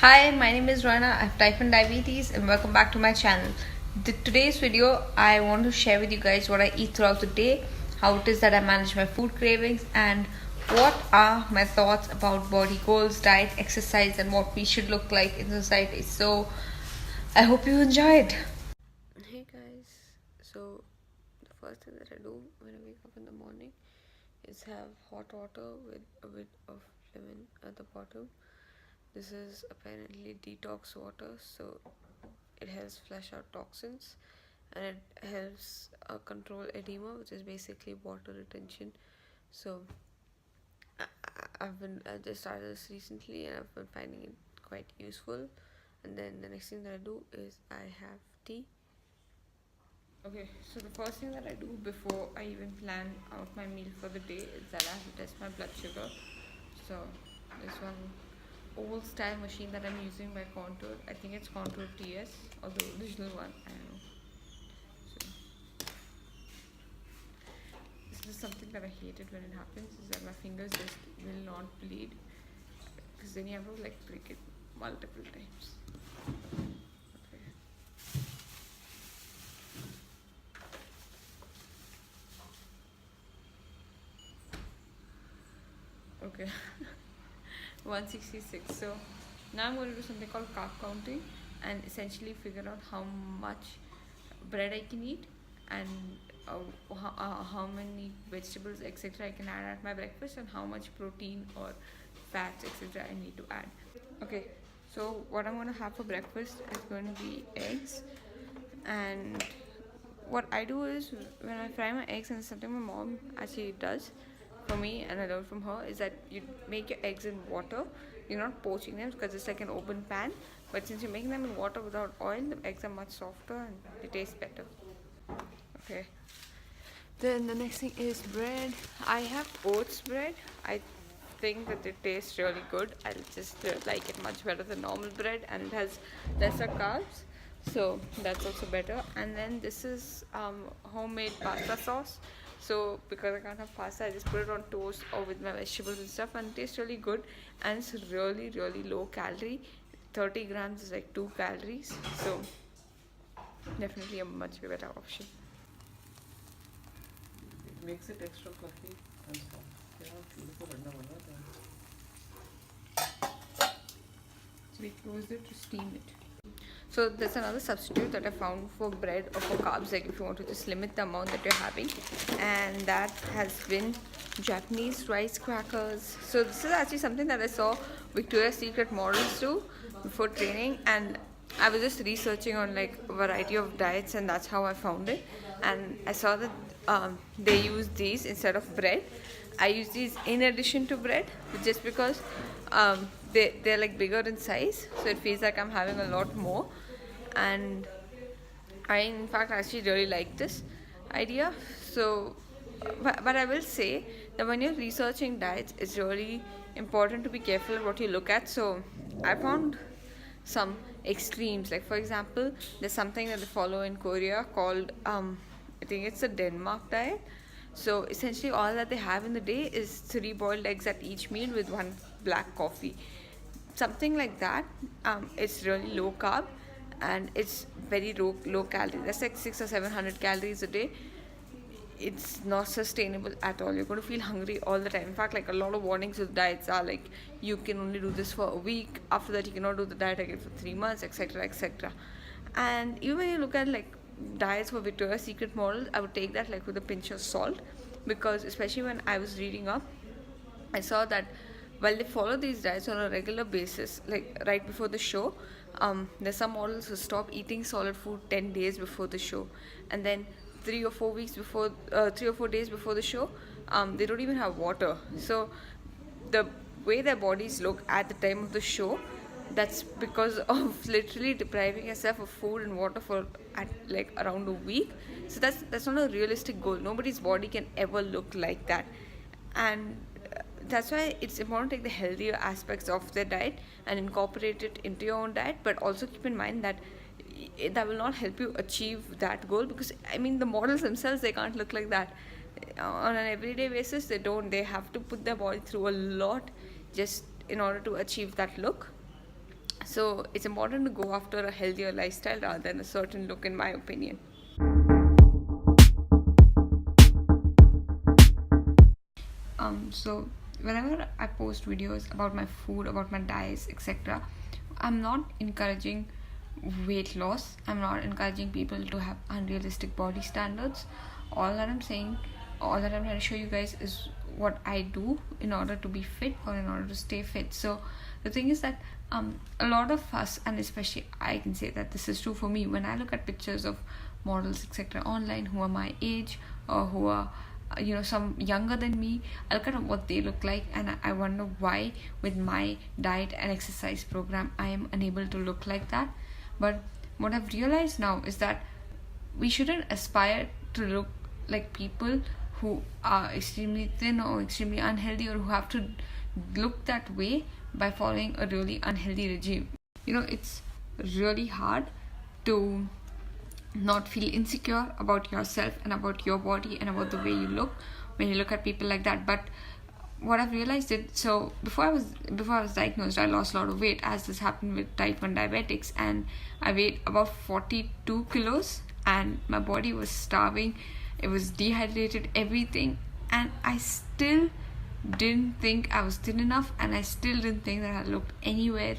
Hi, my name is Royina. I have type 1 diabetes and welcome back to my channel. Today's video, I want to share with you guys what I eat throughout the day, how it is that I manage my food cravings, and what are my thoughts about body goals, diet, exercise, and what we should look like in society. So, I hope you enjoy it. Hey guys, so the first thing that I do when I wake up in the morning is have hot water with a bit of lemon at the bottom. This is apparently detox water, so it helps flush out toxins and it helps control edema, which is basically water retention. So I just started this recently and I've been finding it quite useful. And then the next thing that I do is I have tea. Okay, so the first thing that I do before I even plan out my meal for the day is that I have to test my blood sugar. So this one old style machine that I'm using by Contour, I think it's Contour TS or the original one, I don't know. So this is something that I hated when it happens, is that my fingers just will not bleed, because then you have to like prick it multiple times. Okay. 166. So now I'm going to do something called carb counting and essentially figure out how much bread I can eat and how many vegetables etc. I can add at my breakfast and how much protein or fats etc. I need to add. Okay, so what I'm going to have for breakfast is going to be eggs, and what I do is when I fry my eggs, and it's something my mom actually does for me and I learned from her, is that you make your eggs in water. You're not poaching them because it's like an open pan, but since you're making them in water without oil, the eggs are much softer and they taste better. Okay, then the next thing is bread. I have oats bread. I think that it tastes really good. I just like it much better than normal bread, and it has lesser carbs, so that's also better. And then this is homemade pasta sauce. So because I can't have pasta, I just put it on toast or with my vegetables and stuff, and it tastes really good. And it's really low calorie. 30 grams is like 2 calories, so definitely a much better option. It makes it extra fluffy and soft. Yeah, beautiful बनना बना था. So we close it to steam it. So there's another substitute that I found for bread or for carbs, like if you want to just limit the amount that you're having, and that has been Japanese rice crackers. So this is actually something that I saw Victoria's Secret models do before training, and I was just researching on like a variety of diets, and that's how I found it. And I saw that they use these instead of bread. I use these in addition to bread, just because they're like bigger in size, so it feels like I'm having a lot more. And I in fact actually really like this idea. So but I will say that when you're researching diets, it's really important to be careful what you look at. So I found some extremes, like for example, there's something that they follow in Korea called I think it's a Denmark diet. So essentially all that they have in the day is 3 boiled eggs at each meal with 1 black coffee, something like that. It's really low carb and it's very low calorie. That's like 600 or 700 calories a day. It's not sustainable at all. You're going to feel hungry all the time. In fact, like a lot of warnings with diets are like you can only do this for a week, after that you cannot do the diet again for 3 months, etc, etc. And even when you look at like diets for Victoria's Secret models, I would take that like with a pinch of salt, because especially when I was reading up, I saw that while they follow these diets on a regular basis, like right before the show, there's some models who stop eating solid food 10 days before the show, and then 3 or 4 days before the show, they don't even have water. So the way their bodies look at the time of the show, that's because of literally depriving yourself of food and water for at like around a week. So that's not a realistic goal. Nobody's body can ever look like that, and that's why it's important to take the healthier aspects of their diet and incorporate it into your own diet, but also keep in mind that that will not help you achieve that goal, because I mean the models themselves, they can't look like that on an everyday basis. They have to put their body through a lot just in order to achieve that look. So it's important to go after a healthier lifestyle rather than a certain look, in my opinion. So whenever I post videos about my food, about my diets, etc., I'm not encouraging weight loss. I'm not encouraging people to have unrealistic body standards. All that I'm saying, all that I'm trying to show you guys is what I do in order to be fit or in order to stay fit. So the thing is that a lot of us, and especially I can say that this is true for me, when I look at pictures of models, etc., online who are my age or who are some younger than me, I look at what they look like and I wonder why with my diet and exercise program I am unable to look like that. But what I've realized now is that we shouldn't aspire to look like people who are extremely thin or extremely unhealthy, or who have to look that way by following a really unhealthy regime. It's really hard to not feel insecure about yourself and about your body and about the way you look when you look at people like that. But what I've realized is, so before I was diagnosed, I lost a lot of weight, as this happened with type 1 diabetics, and I weighed about 42 kilos and my body was starving, it was dehydrated, everything, and I still didn't think I was thin enough, and I still didn't think that I looked anywhere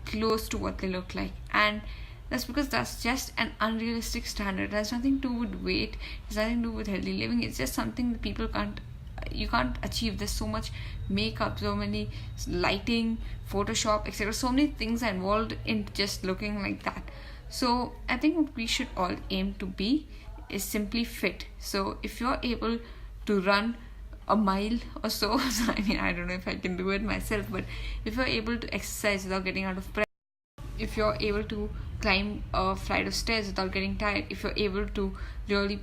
close to what they look like. And that's because that's just an unrealistic standard. It has nothing to do with weight, it has nothing to do with healthy living. It's just something that you can't achieve. There's so much makeup, so many lighting, Photoshop, etc. So many things are involved in just looking like that. So I think what we should all aim to be is simply fit. So if you're able to run a mile or so, I don't know if I can do it myself, but if you're able to exercise without getting out of breath, if you're able to climb a flight of stairs without getting tired, if you're able to really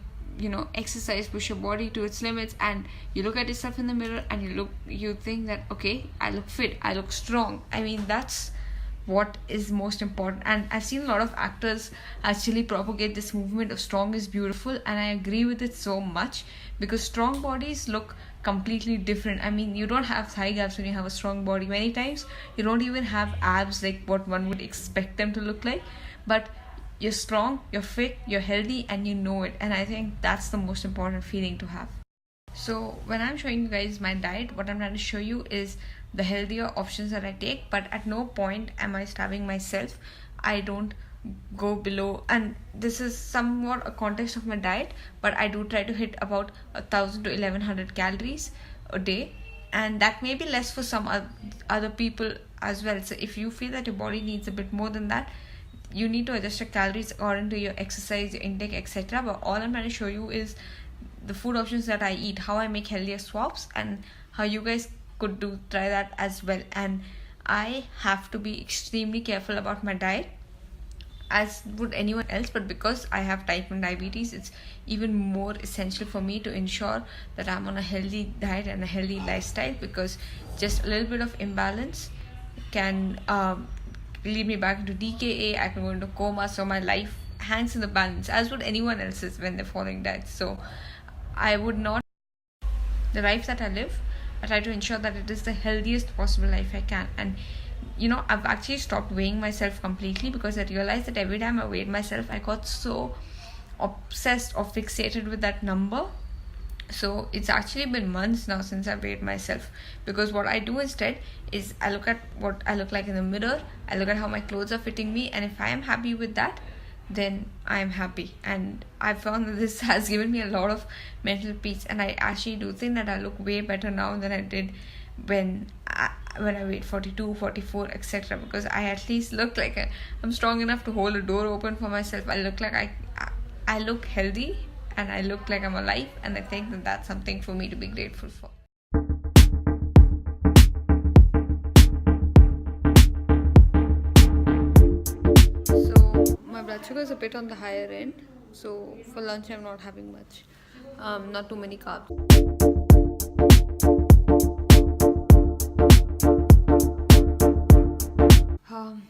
exercise, push your body to its limits, and you look at yourself in the mirror and you think that, okay, I look fit, I look strong. That's what is most important. And I've seen a lot of actors actually propagate this movement of strong is beautiful, and I agree with it so much, because strong bodies look completely different. You don't have thigh gaps when you have a strong body. Many times you don't even have abs like what one would expect them to look like, but you're strong, you're fit, you're healthy, and you know it. And I think that's the most important feeling to have. So when I'm showing you guys my diet, what I'm trying to show you is the healthier options that I take, but at no point am I starving myself. I don't go below, and this is somewhat a context of my diet, but I do try to hit about 1,000 to 1,100 calories a day, and that may be less for some other people as well. So if you feel that your body needs a bit more than that, you need to adjust your calories according to your exercise, your intake, etc. But all I'm trying to show you is the food options that I eat, how I make healthier swaps, and how you guys could try that as well. And I have to be extremely careful about my diet, as would anyone else, but because I have type 1 diabetes, it's even more essential for me to ensure that I'm on a healthy diet and a healthy lifestyle, because just a little bit of imbalance can lead me back into DKA. I can go into coma. So my life hangs in the balance, as would anyone else's when they're following diets. So I would not, the life that I live, I try to ensure that it is the healthiest possible life I can. And I've actually stopped weighing myself completely, because I realized that every time I weighed myself, I got so obsessed or fixated with that number. So it's actually been months now since I weighed myself, because what I do instead is I look at what I look like in the mirror, I look at how my clothes are fitting me, and if I am happy with that, then I am happy. And I found that this has given me a lot of mental peace, and I actually do think that I look way better now than I did when I weighed 42, 44, etc. Because I at least look like I'm strong enough to hold a door open for myself. I look like I look healthy, and I look like I'm alive, and I think that that's something for me to be grateful for. So my blood sugar is a bit on the higher end, so for lunch I'm not having much, not too many carbs.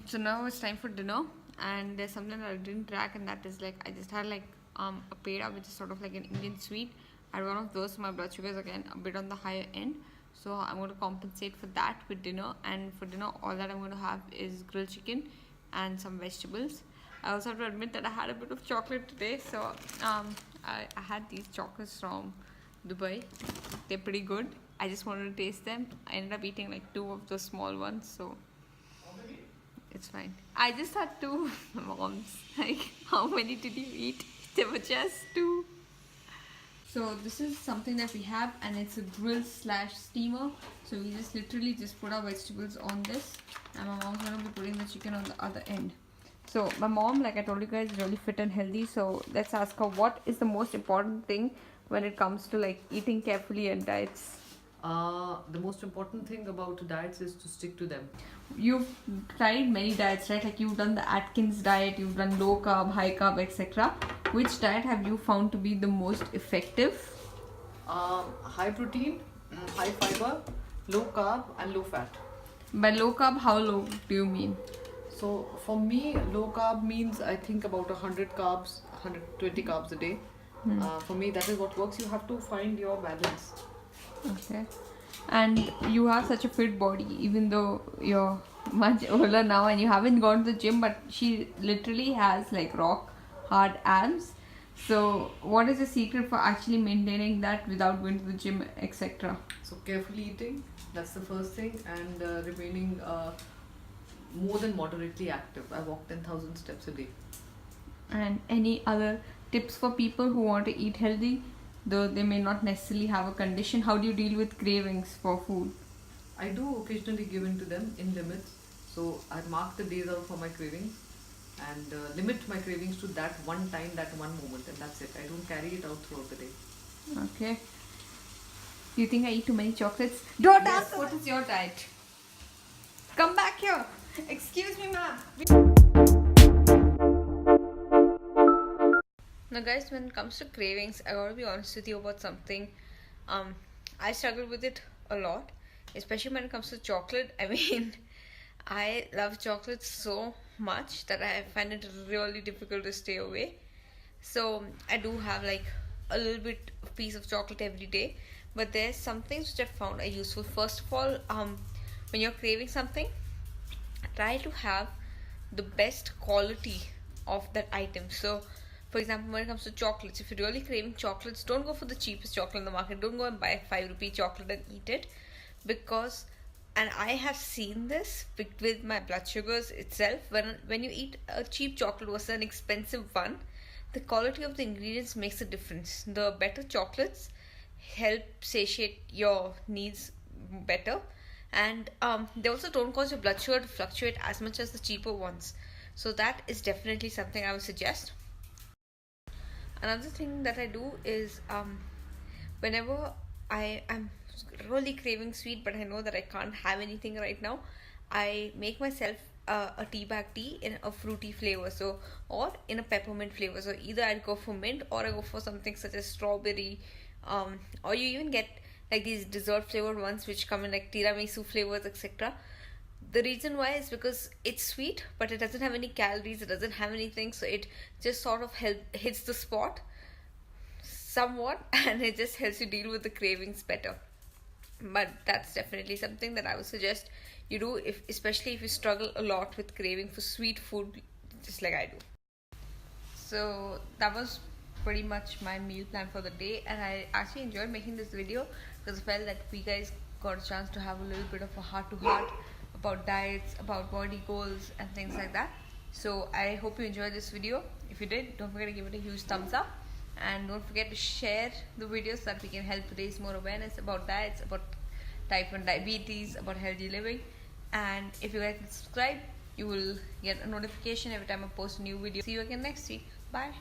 So now it's time for dinner, and there's something that I didn't track, and that is I just had a peda, which is sort of like an Indian sweet. I had one of those. My blood sugar is again a bit on the higher end, So I'm going to compensate for that with dinner, and for dinner all that I'm going to have is grilled chicken and some vegetables. I also have to admit that I had a bit of chocolate today, so I had these chocolates from Dubai. They're pretty good. I just wanted to taste them. I ended up eating like 2 of the small ones, so it's fine. I just had 2 moms. Like, how many did you eat? There were just 2. So this is something that we have, and it's a grill slash steamer. So we just literally just put our vegetables on this, and my mom's gonna be putting the chicken on the other end. So my mom, like I told you guys, is really fit and healthy. So let's ask her, what is the most important thing when it comes to like eating carefully and diets? The most important thing about diets is to stick to them. You've tried many diets, right? Like you've done the Atkins diet, you've done low carb, high carb, etc. Which diet have you found to be the most effective? High protein, high fiber, low carb, and low fat. By low carb, how low do you mean? So for me, low carb means I think about 100 carbs, 120 carbs a day. For me, that is what works. You have to find your balance. Okay. And you have such a fit body, even though you're much older now and you haven't gone to the gym, but she literally has like rock hard abs. So what is the secret for actually maintaining that without going to the gym, etc.? So carefully eating, that's the first thing, and remaining more than moderately active. I walk 10,000 steps a day. And any other tips for people who want to eat healthy, though they may not necessarily have a condition? How do you deal with cravings for food? I do occasionally give in to them in limits. So I mark the days out for my cravings and limit my cravings to that one time, that one moment, and that's it. I don't carry it out throughout the day. Okay. Do you think I eat too many chocolates? Don't Yes. ask what is your diet. Come back here. Excuse me, ma'am. Now guys, when it comes to cravings, I gotta be honest with you about something. I struggle with it a lot, especially when it comes to chocolate. I mean, I love chocolate so much that I find it really difficult to stay away. So I do have like a little bit of piece of chocolate every day, but there's some things which I found are useful. First of all, when you're craving something, try to have the best quality of that item. So for example, when it comes to chocolates, if you're really craving chocolates, don't go for the cheapest chocolate in the market. Don't go and buy a 5 rupee chocolate and eat it, because, and I have seen this with my blood sugars itself, when you eat a cheap chocolate versus an expensive one, the quality of the ingredients makes a difference. The better chocolates help satiate your needs better, and they also don't cause your blood sugar to fluctuate as much as the cheaper ones. So that is definitely something I would suggest. Another thing that I do is whenever I am really craving sweet but I know that I can't have anything right now, I make myself a tea bag tea in a fruity flavor, so, or in a peppermint flavor. So either I'd go for mint or I go for something such as strawberry, or you even get like these dessert flavored ones which come in like tiramisu flavors, etc. The reason why is because it's sweet but it doesn't have any calories, it doesn't have anything, so it just sort of hits the spot somewhat and it just helps you deal with the cravings better. But that's definitely something that I would suggest you do, especially if you struggle a lot with craving for sweet food, just like I do. So that was pretty much my meal plan for the day, and I actually enjoyed making this video because I felt that we guys got a chance to have a little bit of a heart to heart about diets, about body goals and things like that. So I hope you enjoyed this video. If you did, don't forget to give it a huge thumbs up, and don't forget to share the video so that we can help raise more awareness about diets, about type 1 diabetes, about healthy living. And if you guys can subscribe, you will get a notification every time I post a new video. See you again next week. Bye.